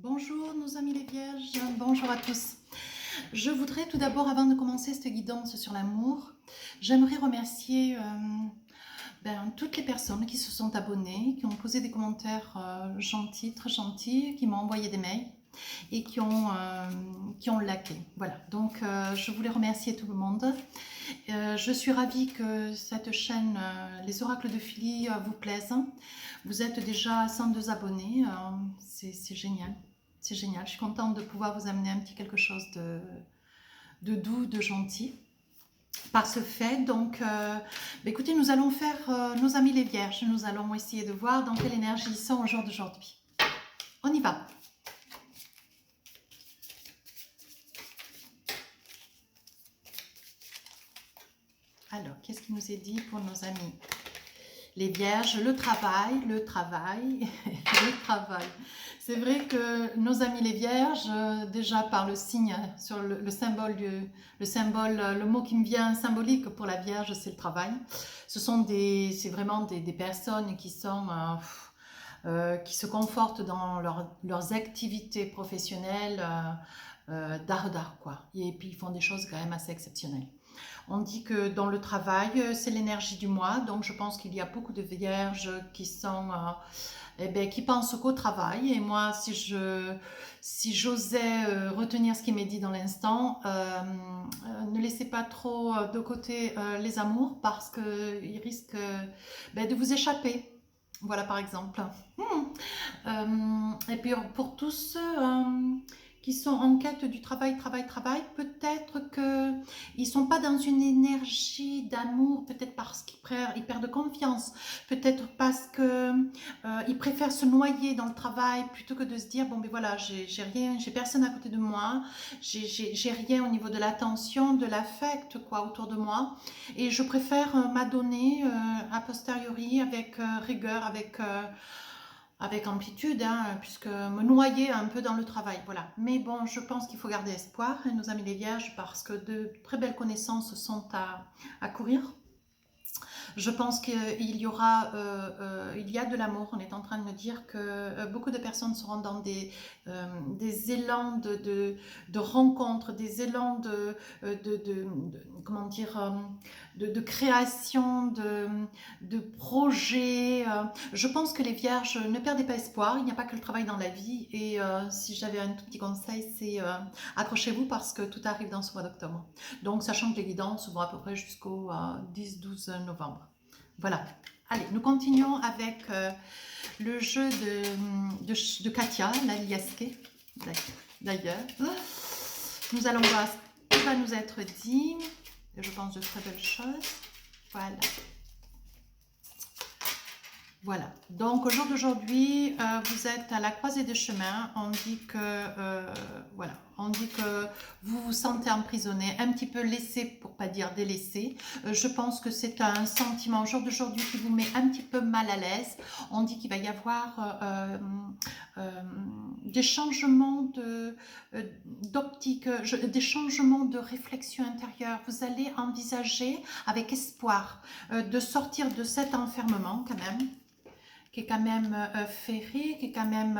Bonjour nos amis les vierges, bonjour à tous. Je voudrais tout d'abord, avant de commencer cette guidance sur l'amour, j'aimerais remercier toutes les personnes qui se sont abonnées, qui ont posé des commentaires gentils, très gentils, qui m'ont envoyé des mails et qui ont liké. Voilà, donc je voulais remercier tout le monde. Je suis ravie que cette chaîne, les oracles de Philly, vous plaise. Vous êtes déjà 102 abonnés, c'est génial. C'est génial, je suis contente de pouvoir vous amener un petit quelque chose de doux, de gentil. Par ce fait, donc, écoutez, nous allons faire nos amis les vierges. Nous allons essayer de voir dans quelle énergie ils sont au jour d'aujourd'hui. On y va. Alors, qu'est-ce qui nous est dit pour nos amis les vierges? Le travail, le travail, le travail. C'est vrai que nos amis les vierges, déjà par le signe, sur le symbole, le mot qui me vient symbolique pour la vierge, c'est le travail. C'est vraiment des personnes qui sont... qui se confortent dans leurs activités professionnelles d'art, quoi. Et puis ils font des choses quand même assez exceptionnelles. On dit que dans le travail, c'est l'énergie du mois, donc je pense qu'il y a beaucoup de vierges qui sont, qui pensent qu'au travail. Et moi, si j'osais retenir ce qui m'est dit dans l'instant, ne laissez pas trop de côté les amours parce qu'ils risquent de vous échapper. Voilà, par exemple. Et puis pour tous ceux qui sont en quête du travail, peut-être qu'ils ne sont pas dans une énergie d'amour, peut-être parce qu'ils perdent confiance, peut-être parce qu'ils préfèrent se noyer dans le travail plutôt que de se dire, bon ben voilà, j'ai rien, j'ai personne à côté de moi, j'ai rien au niveau de l'attention, de l'affect quoi autour de moi, et je préfère m'adonner a posteriori avec rigueur, avec amplitude, hein, puisque me noyer un peu dans le travail, voilà. Mais bon, je pense qu'il faut garder espoir, hein, nos amis les vierges, parce que de très belles connaissances sont à courir. Je pense qu'il y aura, il y a de l'amour. On est en train de me dire que beaucoup de personnes seront dans des élans de rencontres, des élans comment dire, de création, de projets. Je pense que les vierges, ne perdez pas espoir. Il n'y a pas que le travail dans la vie. Et si j'avais un tout petit conseil, c'est accrochez-vous parce que tout arrive dans ce mois d'octobre. Donc, sachant que les guidances vont à peu près jusqu'au 10-12 novembre. Voilà. Allez, nous continuons avec le jeu de Katia, la Liaske, d'ailleurs. Nous allons voir ce qui va nous être dit. Je pense de très belles choses. Voilà. Voilà, donc au jour d'aujourd'hui, vous êtes à la croisée des chemins. On dit que, voilà, on dit que vous vous sentez emprisonné, un petit peu laissé, pour pas dire délaissé. Je pense que c'est un sentiment au jour d'aujourd'hui qui vous met un petit peu mal à l'aise. On dit qu'il va y avoir des changements d'optique, des changements de réflexion intérieure. Vous allez envisager avec espoir de sortir de cet enfermement quand même, qui est quand même ferré, qui est quand même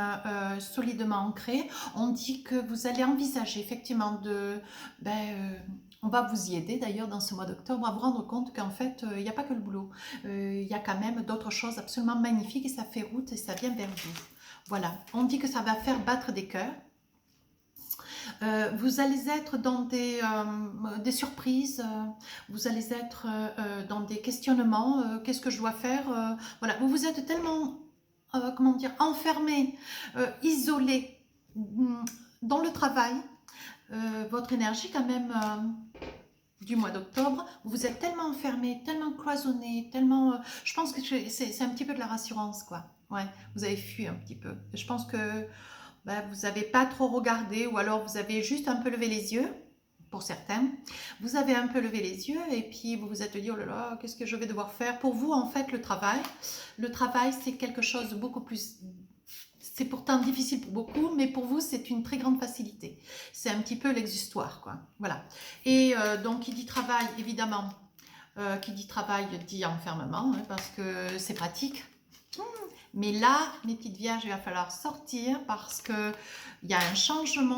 solidement ancré. On dit que vous allez envisager effectivement on va vous y aider d'ailleurs dans ce mois d'octobre à vous rendre compte qu'en fait, il n'y a pas que le boulot. Il y a quand même d'autres choses absolument magnifiques et ça fait route et ça vient vers vous. Voilà, on dit que ça va faire battre des cœurs. Vous allez être dans des surprises, vous allez être dans des questionnements, qu'est-ce que je dois faire, voilà, vous êtes tellement, comment dire, enfermé, isolé dans le travail, votre énergie quand même du mois d'octobre, vous êtes tellement enfermé, tellement cloisonné, tellement, je pense que c'est un petit peu de la rassurance quoi, ouais, vous avez fui un petit peu, je pense que vous n'avez pas trop regardé ou alors vous avez juste un peu levé les yeux, pour certains. Vous avez un peu levé les yeux et puis vous vous êtes dit, oh là là, qu'est-ce que je vais devoir faire? Pour vous, en fait, le travail, c'est quelque chose de beaucoup plus... C'est pourtant difficile pour beaucoup, mais pour vous, c'est une très grande facilité. C'est un petit peu l'exutoire, quoi. Voilà. Et donc, qui dit travail, évidemment, qui dit travail dit enfermement, hein, parce que c'est pratique. Mais là, mes petites vierges, il va falloir sortir parce qu'il y a un changement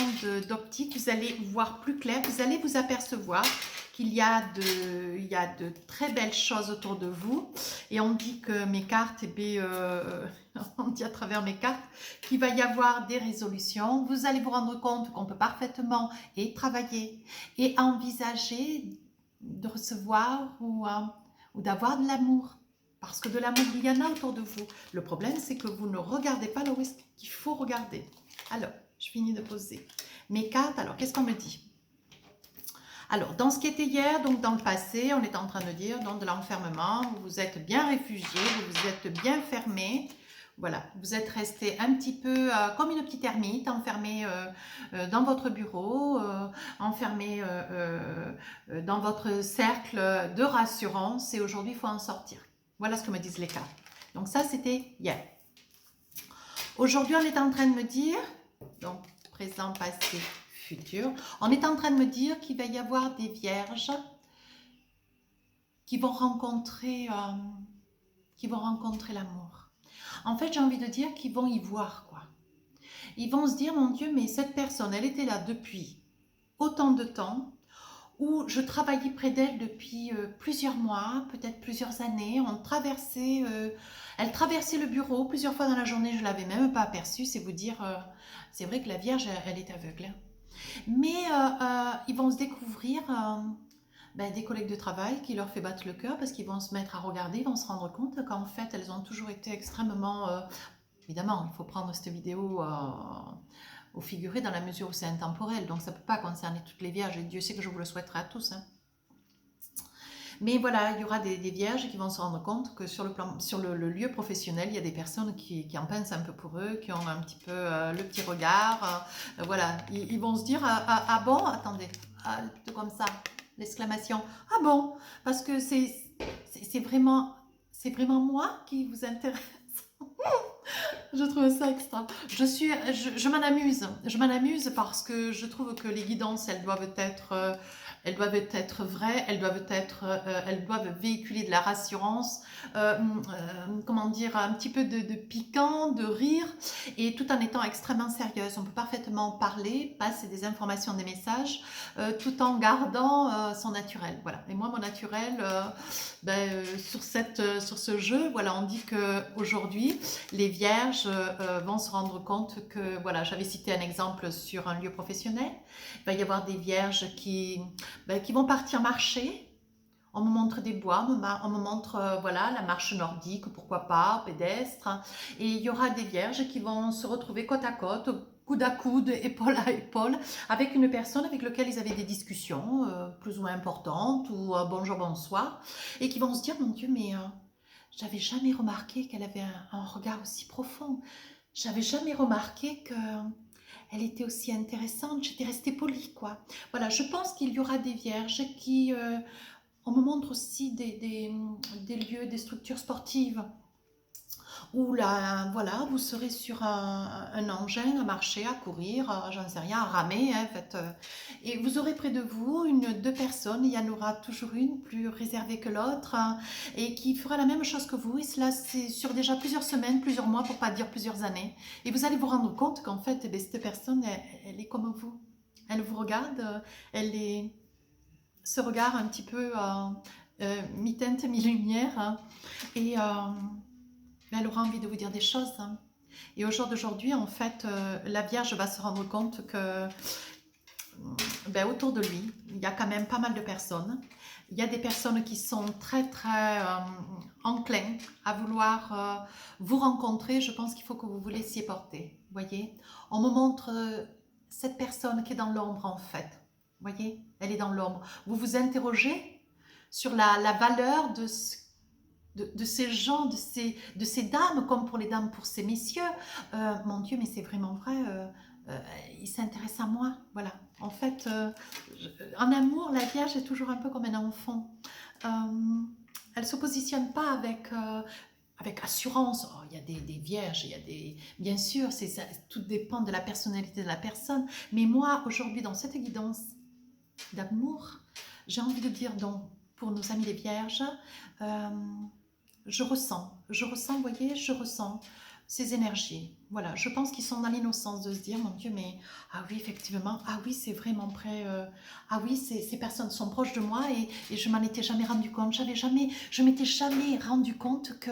d'optique. Vous allez voir plus clair, vous allez vous apercevoir qu'il y a de très belles choses autour de vous. Et on dit que mes cartes, eh bien, on dit à travers mes cartes qu'il va y avoir des résolutions. Vous allez vous rendre compte qu'on peut parfaitement et travailler et envisager de recevoir ou d'avoir de l'amour. Parce que de l'amour, il y en a autour de vous. Le problème, c'est que vous ne regardez pas là où est-ce qu'il faut regarder. Alors, je finis de poser mes cartes. Alors, qu'est-ce qu'on me dit? Alors, dans ce qui était hier, donc dans le passé, on est en train de dire donc de l'enfermement. Vous vous êtes bien réfugié, vous vous êtes bien fermé. Voilà, vous êtes resté un petit peu comme une petite ermite, enfermé dans votre bureau, enfermé dans votre cercle de rassurance. Et aujourd'hui, il faut en sortir. Voilà ce que me disent les cartes. Donc ça, c'était hier. Aujourd'hui, on est en train de me dire, donc présent, passé, futur, on est en train de me dire qu'il va y avoir des vierges qui vont rencontrer l'amour. En fait, j'ai envie de dire qu'ils vont y voir, quoi. Ils vont se dire, mon Dieu, mais cette personne, elle était là depuis autant de temps, où je travaillais près d'elle depuis plusieurs mois, peut-être plusieurs années. Elle traversait le bureau plusieurs fois dans la journée, je ne l'avais même pas aperçue. C'est vous dire, c'est vrai que la Vierge, elle est aveugle. Hein. Mais ils vont se découvrir des collègues de travail qui leur fait battre le cœur parce qu'ils vont se mettre à regarder, ils vont se rendre compte qu'en fait, elles ont toujours été extrêmement... évidemment, il faut prendre cette vidéo au figuré dans la mesure où c'est intemporel, donc ça ne peut pas concerner toutes les vierges, et Dieu sait que je vous le souhaiterai à tous. Hein. Mais voilà, il y aura des vierges qui vont se rendre compte que sur le lieu professionnel, il y a des personnes qui en pensent un peu pour eux, qui ont un petit peu le petit regard. Voilà, ils vont se dire, ah bon, attendez, comme ça, l'exclamation, ah bon, parce que c'est vraiment moi qui vous intéresse. Je trouve ça extra. Je m'en amuse parce que je trouve que les guidances, elles doivent être vraies, elles doivent véhiculer de la rassurance, comment dire, un petit peu de piquant, de rire, et tout en étant extrêmement sérieuse. On peut parfaitement parler, passer des informations, des messages, tout en gardant son naturel. Voilà. Et moi, mon naturel, sur ce jeu, voilà, on dit qu'aujourd'hui, les vierges vont se rendre compte que, voilà, j'avais cité un exemple sur un lieu professionnel, il va y avoir des vierges qui vont partir marcher. On me montre des bois, on me montre voilà, la marche nordique, pourquoi pas, pédestre. Et il y aura des vierges qui vont se retrouver côte à côte, coude à coude, épaule à épaule, avec une personne avec laquelle ils avaient des discussions plus ou moins importantes, ou bonjour, bonsoir, et qui vont se dire, mon Dieu, mais j'avais jamais remarqué qu'elle avait un regard aussi profond. J'avais jamais remarqué que elle était aussi intéressante, j'étais restée polie, quoi. Voilà, je pense qu'il y aura des vierges qui... on me montre aussi des lieux, des structures sportives où là, voilà, vous serez sur un engin à marcher, à courir, j'en sais rien, à ramer, hein, en fait. Et vous aurez près de vous deux personnes, il y en aura toujours une plus réservée que l'autre, hein, et qui fera la même chose que vous. Et cela, c'est sur déjà plusieurs semaines, plusieurs mois, pour pas dire plusieurs années. Et vous allez vous rendre compte qu'en fait, eh bien, cette personne, elle est comme vous. Elle vous regarde, elle est... ce regard un petit peu mi-teinte, mi-lumière, hein, et... elle aura envie de vous dire des choses. Hein. Et au jour d'aujourd'hui, en fait, la Vierge va se rendre compte que autour de lui, il y a quand même pas mal de personnes. Il y a des personnes qui sont très, très enclins à vouloir vous rencontrer. Je pense qu'il faut que vous vous laissiez porter. Voyez, on me montre cette personne qui est dans l'ombre, en fait. Voyez, elle est dans l'ombre. Vous vous interrogez sur la valeur de ces gens, de ces dames, comme pour les dames, pour ces messieurs. Mon Dieu, mais c'est vraiment vrai, ils s'intéressent à moi. Voilà. En fait, en amour, la Vierge est toujours un peu comme un enfant. Elle ne se positionne pas avec assurance. Oh, il y a des vierges, il y a des... Bien sûr, tout dépend de la personnalité de la personne. Mais moi, aujourd'hui, dans cette guidance d'amour, j'ai envie de dire donc, pour nos amis les vierges, je ressens, vous voyez, je ressens ces énergies. Voilà, je pense qu'ils sont dans l'innocence de se dire, mon Dieu, mais ah oui, effectivement, ah oui, c'est vraiment près, ah oui, ces personnes sont proches de moi et je m'en étais jamais rendu compte, je m'étais jamais rendu compte que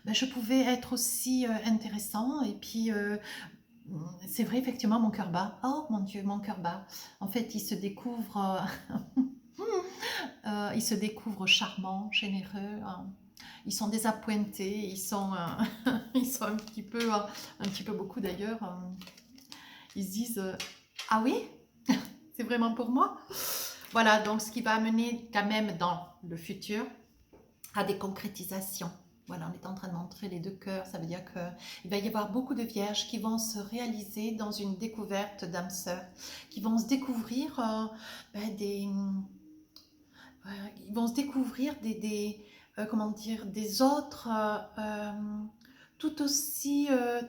ben, je pouvais être aussi intéressant et puis c'est vrai, effectivement, mon cœur bat. Oh mon Dieu, mon cœur bat. En fait, il se découvre, ils se découvrent charmants, généreux. Ils sont désappointés, ils sont un petit peu beaucoup d'ailleurs. Ils se disent ah oui, c'est vraiment pour moi. Voilà, donc ce qui va amener quand même dans le futur à des concrétisations. Voilà, on est en train de montrer les deux cœurs, ça veut dire qu'il va y avoir beaucoup de vierges qui vont se réaliser dans une découverte d'âme sœur, qui vont se découvrir ils vont se découvrir comment dire, des autres tout aussi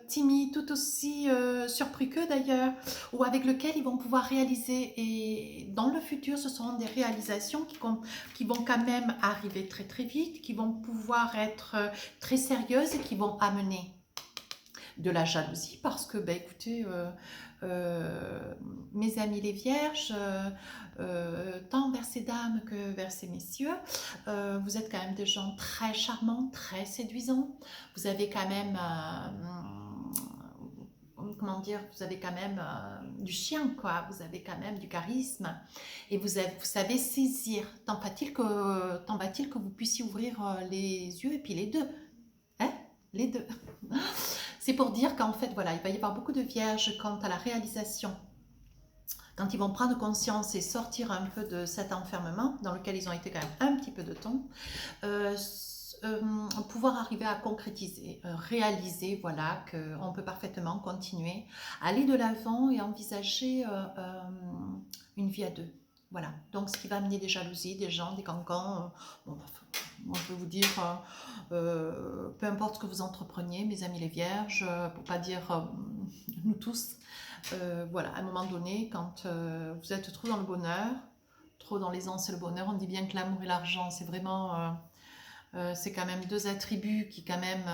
timides, tout aussi surpris qu'eux d'ailleurs, ou avec lesquels ils vont pouvoir réaliser. Et dans le futur, ce seront des réalisations qui vont quand même arriver très très vite, qui vont pouvoir être très sérieuses et qui vont amener de la jalousie parce que, ben, écoutez, mes amis les vierges, tant vers ces dames que vers ces messieurs, vous êtes quand même des gens très charmants, très séduisants. Vous avez quand même, comment dire, vous avez quand même du chien, quoi. Vous avez quand même du charisme et vous savez saisir. Tant va-t-il que vous puissiez ouvrir les yeux et puis les deux. Hein? Les deux. C'est pour dire qu'en fait, voilà, il va y avoir beaucoup de vierges quant à la réalisation. Quand ils vont prendre conscience et sortir un peu de cet enfermement dans lequel ils ont été quand même un petit peu de temps, pouvoir arriver à concrétiser, réaliser, voilà, qu'on peut parfaitement continuer, aller de l'avant et envisager une vie à deux. Voilà, donc ce qui va amener des jalousies, des gens, des cancans, moi je peux vous dire, peu importe ce que vous entrepreniez, mes amis les vierges, pour pas dire nous tous, voilà, à un moment donné, quand vous êtes trop dans le bonheur, trop dans l'aisance et le bonheur, on dit bien que l'amour et l'argent, c'est vraiment, c'est quand même deux attributs qui quand même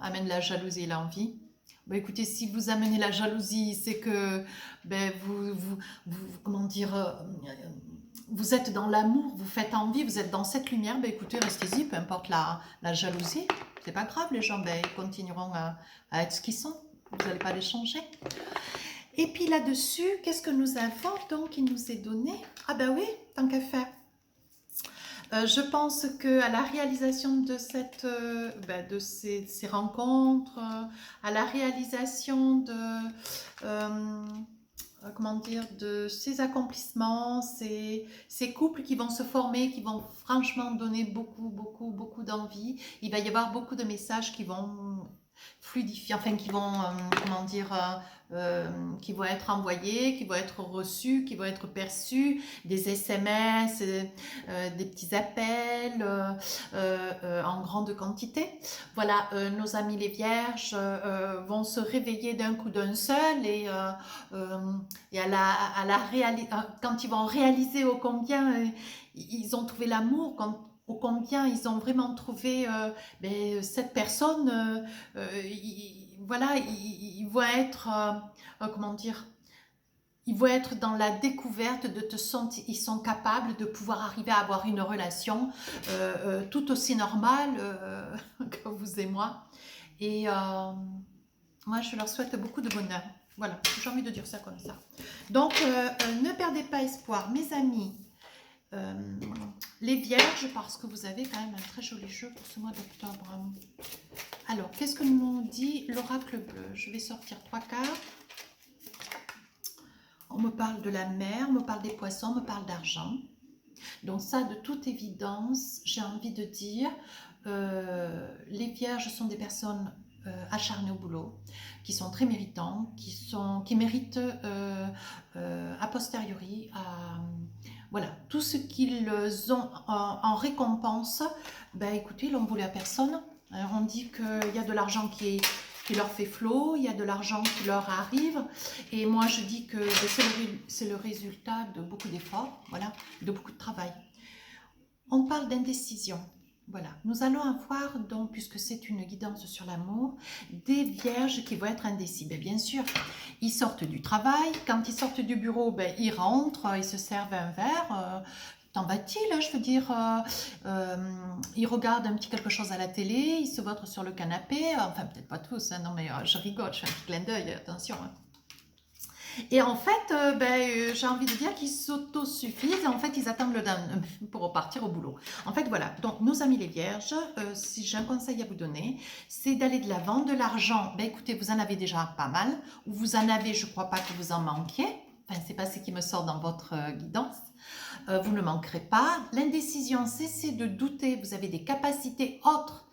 amènent la jalousie et l'envie. Bah, écoutez, si vous amenez la jalousie, c'est que ben, comment dire, vous êtes dans l'amour, vous faites envie, vous êtes dans cette lumière, ben, écoutez, restez-y, peu importe la jalousie, c'est pas grave, les gens ben, ils continueront à être ce qu'ils sont, vous n'allez pas les changer. Et puis là-dessus, qu'est-ce que nous avons donc qui nous est donné? Ah ben oui, tant qu'à faire. Je pense qu'à la réalisation de, de ces rencontres, à la réalisation comment dire, de ces accomplissements, ces couples qui vont se former, qui vont franchement donner beaucoup, beaucoup, beaucoup d'envie, il va y avoir beaucoup de messages qui vont fluidifier, enfin qui vont, comment dire, qui vont être envoyés, qui vont être reçus, qui vont être perçus, des SMS, des petits appels en grande quantité. Voilà, nos amis les vierges vont se réveiller d'un coup d'un seul et quand ils vont réaliser ô combien ils ont trouvé l'amour, ô combien ils ont vraiment trouvé cette personne, voilà, ils vont être, comment dire, ils vont être dans la découverte de te sentir, ils sont capables de pouvoir arriver à avoir une relation tout aussi normale que vous et moi. Et moi, je leur souhaite beaucoup de bonheur. Voilà, j'ai envie de dire ça comme ça. Donc, ne perdez pas espoir, mes amis. Les vierges, parce que vous avez quand même un très joli jeu pour ce mois d'octobre. Alors, qu'est-ce que nous dit l'oracle bleu? Je vais sortir 3 cartes. On me parle de la mer, on me parle des poissons, on me parle d'argent. Donc ça, de toute évidence, j'ai envie de dire, les vierges sont des personnes acharnées au boulot, qui sont très méritants, qui méritent a posteriori voilà, tout ce qu'ils ont en récompense, ben écoutez, ils l'ont volé à personne. On dit qu'il y a de l'argent qui leur fait flot, il y a de l'argent qui leur arrive. Et moi, je dis que c'est le résultat de beaucoup d'efforts, voilà, de beaucoup de travail. On parle d'indécision. Voilà, nous allons avoir donc, puisque c'est une guidance sur l'amour, des vierges qui vont être indécis. Ben, bien sûr, ils sortent du travail, quand ils sortent du bureau, ben, ils rentrent, ils se servent un verre. T'en va-t-il, hein, je veux dire, ils regardent un petit quelque chose à la télé, ils se vautrent sur le canapé, enfin peut-être pas tous, hein, non mais je rigole, je fais un petit clin d'œil, attention. Hein. Et en fait, j'ai envie de dire qu'ils s'autosuffisent. En fait, ils attendent le lendemain pour repartir au boulot. En fait, voilà. Donc, nos amis les vierges, si j'ai un conseil à vous donner, c'est d'aller de l'avant. De l'argent, ben, écoutez, vous en avez déjà pas mal. Ou vous en avez, je ne crois pas que vous en manquiez. Enfin, c'est pas ce qui me sort dans votre guidance. Vous ne manquerez pas. L'indécision, cessez de douter. Vous avez des capacités autres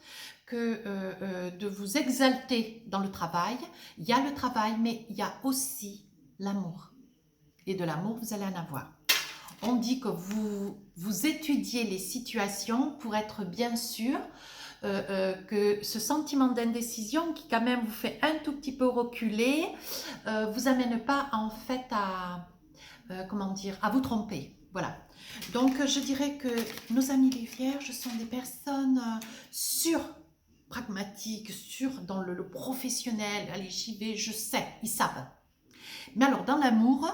que de vous exalter dans le travail. Il y a le travail, mais il y a aussi l'amour. Et de l'amour, vous allez en avoir. On dit que vous étudiez les situations pour être bien sûr que ce sentiment d'indécision qui quand même vous fait un tout petit peu reculer, vous amène pas en fait à, comment dire, à vous tromper. Voilà. Donc je dirais que nos amis les vierges sont des personnes sûres, pragmatiques, sûres dans le professionnel. Allez, j'y vais, je sais, ils savent. Mais alors, dans l'amour,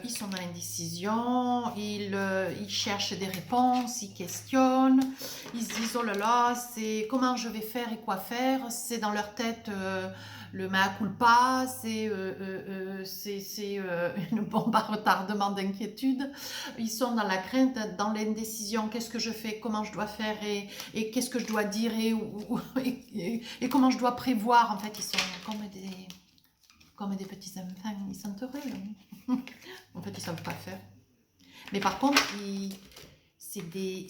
ils sont dans l'indécision, ils cherchent des réponses, ils questionnent, ils se disent, oh là là, c'est comment je vais faire et quoi faire, c'est dans leur tête le mea culpa, c'est une bombe à retardement d'inquiétude, ils sont dans la crainte, dans l'indécision, qu'est-ce que je fais, comment je dois faire et qu'est-ce que je dois dire et comment je dois prévoir, en fait, ils sont comme des petits enfants, ils sont heureux. Hein. En fait, ils ne savent pas faire. Mais par contre, c'est des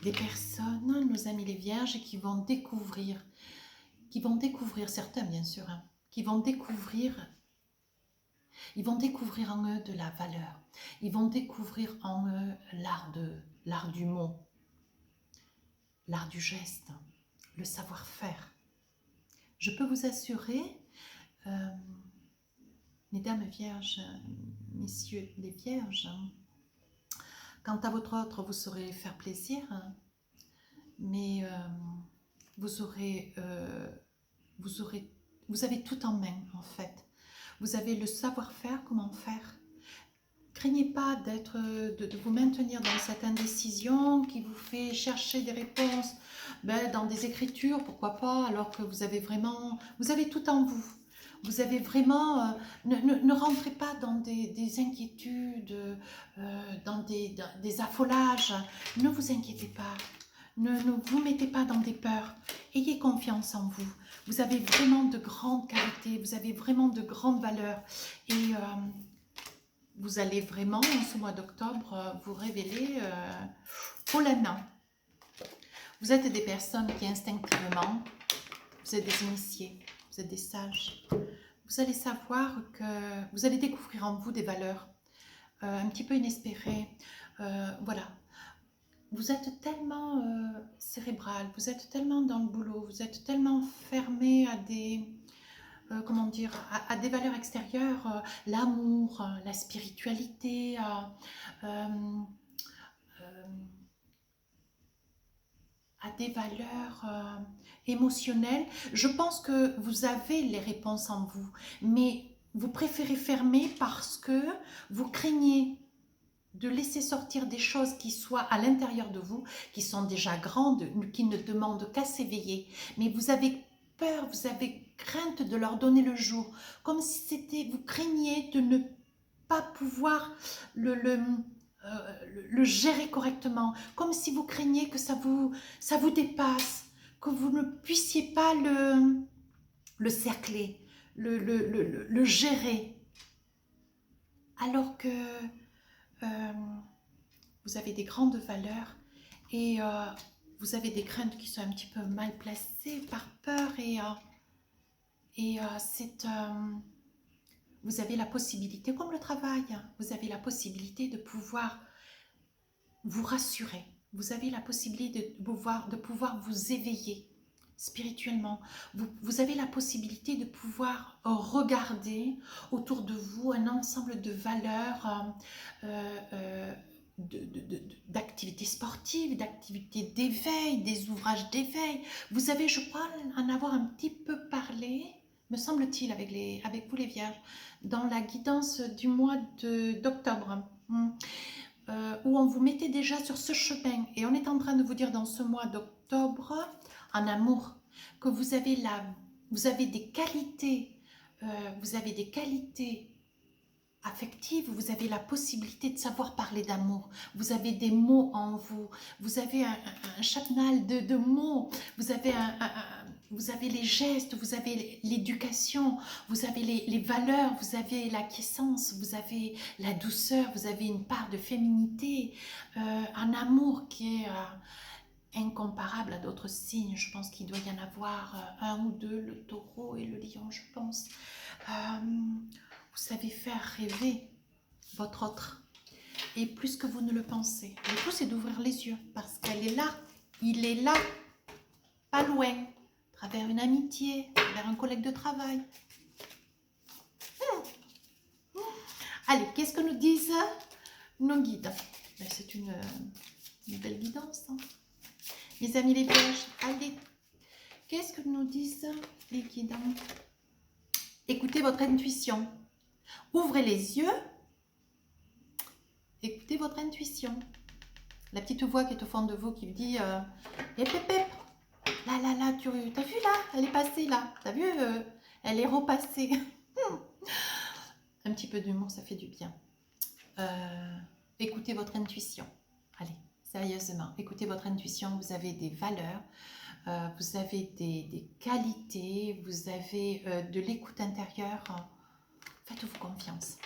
personnes, nos amis les vierges, qui vont découvrir, certains bien sûr, hein, qui vont découvrir, ils vont découvrir en eux de la valeur. Ils vont découvrir en eux l'art du mot, l'art du geste, le savoir-faire. Je peux vous assurer, mesdames vierges, messieurs les vierges, quant à votre autre, vous saurez faire plaisir, mais vous avez tout en main en fait. Vous avez le savoir-faire, comment faire. Craignez pas de vous maintenir dans cette indécision qui vous fait chercher des réponses dans des écritures, pourquoi pas, alors que vous avez tout en vous. Vous avez vraiment, ne rentrez pas dans des inquiétudes, dans des affolages. Ne vous inquiétez pas. Ne vous mettez pas dans des peurs. Ayez confiance en vous. Vous avez vraiment de grandes qualités. Vous avez vraiment de grandes valeurs. Et vous allez vraiment, en ce mois d'octobre, vous révéler haut la main. Vous êtes des personnes qui instinctivement, vous êtes des initiés. Vous êtes des sages. Vous allez savoir que vous allez découvrir en vous des valeurs un petit peu inespérées. Voilà. Vous êtes tellement cérébral, vous êtes tellement dans le boulot, vous êtes tellement fermé à des, comment dire, à des valeurs extérieures, l'amour, la spiritualité, à des valeurs émotionnelles. Je pense que vous avez les réponses en vous, mais vous préférez fermer parce que vous craignez de laisser sortir des choses qui soient à l'intérieur de vous, qui sont déjà grandes, qui ne demandent qu'à s'éveiller. Mais vous avez peur, vous avez crainte de leur donner le jour, comme si c'était, vous craigniez de ne pas pouvoir le gérer correctement, comme si vous craigniez que ça vous dépasse, que vous ne puissiez pas le cercler, le gérer. Alors que vous avez des grandes valeurs et vous avez des craintes qui sont un petit peu mal placées par peur vous avez la possibilité, comme le travail, vous avez la possibilité de pouvoir vous rassurer. Vous avez la possibilité de pouvoir vous éveiller spirituellement. Vous avez la possibilité de pouvoir regarder autour de vous un ensemble de valeurs d'activités sportives, d'activités d'éveil, des ouvrages d'éveil. Vous avez, je crois, en avoir un petit peu parlé, me semble-t-il, avec vous les Vierges, dans la guidance du mois d'octobre, où on vous mettait déjà sur ce chemin. Et on est en train de vous dire dans ce mois d'octobre, en amour, que vous avez des qualités, affective, vous avez la possibilité de savoir parler d'amour, vous avez des mots en vous, vous avez un chapnal de mots, vous avez, vous avez les gestes, vous avez l'éducation, vous avez les valeurs, vous avez l'acquiescence, vous avez la douceur, vous avez une part de féminité, un amour qui est incomparable à d'autres signes. Je pense qu'il doit y en avoir un ou deux, le taureau et le lion, je pense. Vous savez faire rêver votre autre, et plus que vous ne le pensez. Le tout, c'est d'ouvrir les yeux, parce qu'elle est là, il est là, pas loin, à travers une amitié, à travers un collègue de travail. Allez, qu'est-ce que nous disent nos guides? Ben, c'est une belle guidance, hein. Mes amis les Vierges, allez, qu'est-ce que nous disent les guides? Écoutez votre intuition. Ouvrez les yeux, écoutez votre intuition. La petite voix qui est au fond de vous qui vous dit hep, hep, hep, là, tu as vu là, elle est passée là, t'as vu, elle est repassée. Un petit peu d'humour, ça fait du bien. Écoutez votre intuition. Allez, sérieusement, écoutez votre intuition. Vous avez des valeurs, vous avez des qualités, vous avez de l'écoute intérieure. Faites-vous confiance.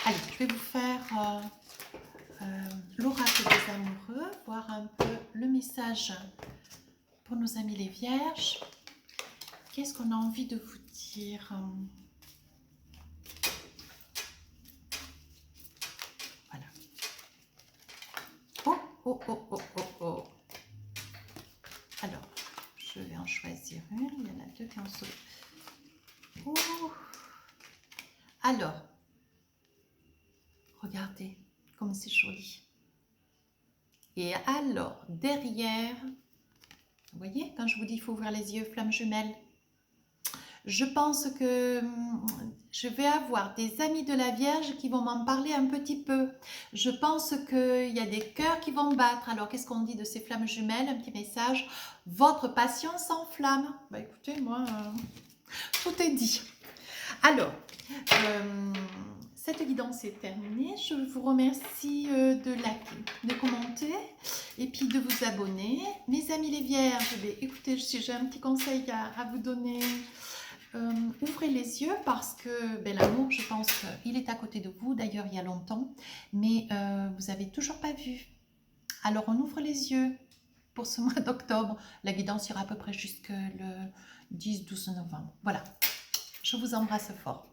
Allez, je vais vous faire l'oracle des amoureux, voir un peu le message pour nos amis les Vierges. Qu'est-ce qu'on a envie de vous dire? Voilà. Oh. Alors, je vais en choisir une. Il y en a deux qui en sont. Oh. Alors, regardez comme c'est joli. Et alors, derrière, vous voyez, quand je vous dis qu'il faut ouvrir les yeux, flamme jumelle, je pense que je vais avoir des amis de la Vierge qui vont m'en parler un petit peu. Je pense qu'il y a des cœurs qui vont battre. Alors, qu'est-ce qu'on dit de ces flammes jumelles? Un petit message. Votre passion s'enflamme. Bah écoutez, moi, tout est dit. Alors, cette guidance est terminée. Je vous remercie de liker, de commenter et puis de vous abonner. Mes amis les Vierges, écoutez, si j'ai un petit conseil à vous donner, ouvrez les yeux parce que l'amour, je pense, il est à côté de vous. D'ailleurs, il y a longtemps, mais vous n'avez toujours pas vu. Alors, on ouvre les yeux pour ce mois d'octobre. La guidance ira à peu près jusque le 10-12 novembre. Voilà, je vous embrasse fort.